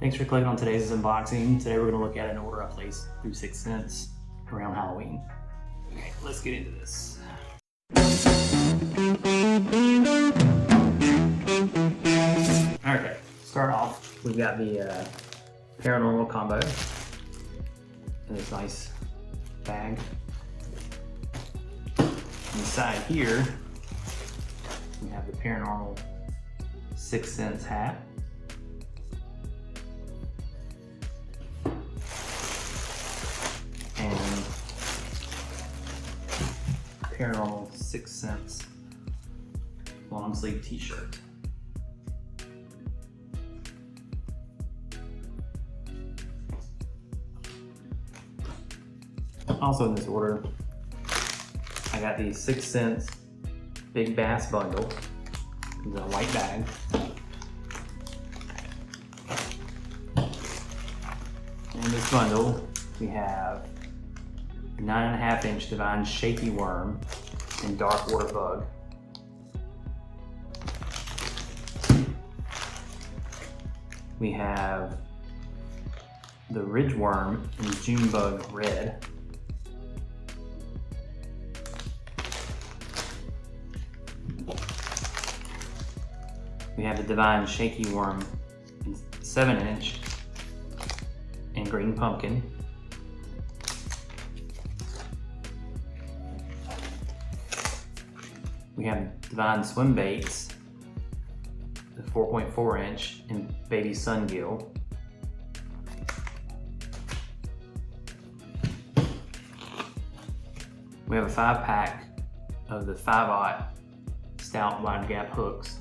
Thanks for clicking on today's unboxing. Today we're going to look at an order I placed through Sense around Halloween. Okay, let's get into this. Okay, start off, we've got the paranormal combo in this nice bag. Inside here, we have the paranormal Sense hat. And paranormal Sense long sleeve t-shirt. Also in this order, I got the Sense Big Bass bundle. It's a white bag. In this bundle, we have 9.5 inch Divine Shaky Worm and Dark Water Bug. We have the Ridge Worm and June Bug Red. We have the Divine Shaky Worm in 7 inch and Green Pumpkin. We have Divine Swim Baits, the 4.4 inch and Baby Sungill. We have a 5-pack of the 5/0 stout wide gap hooks.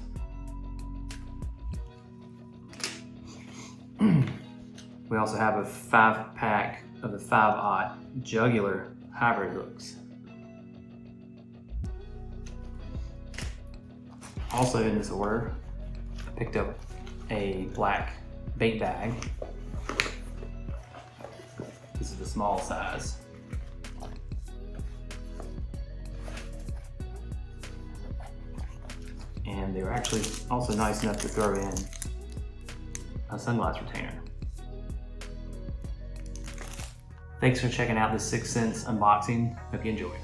We also have a 5-pack of the 5/0 jugular hybrid hooks. Also in this order, I picked up a black bait bag. This is the small size. And they were actually also nice enough to throw in a sunglass retainer. Thanks for checking out this Sense unboxing. Hope you enjoy.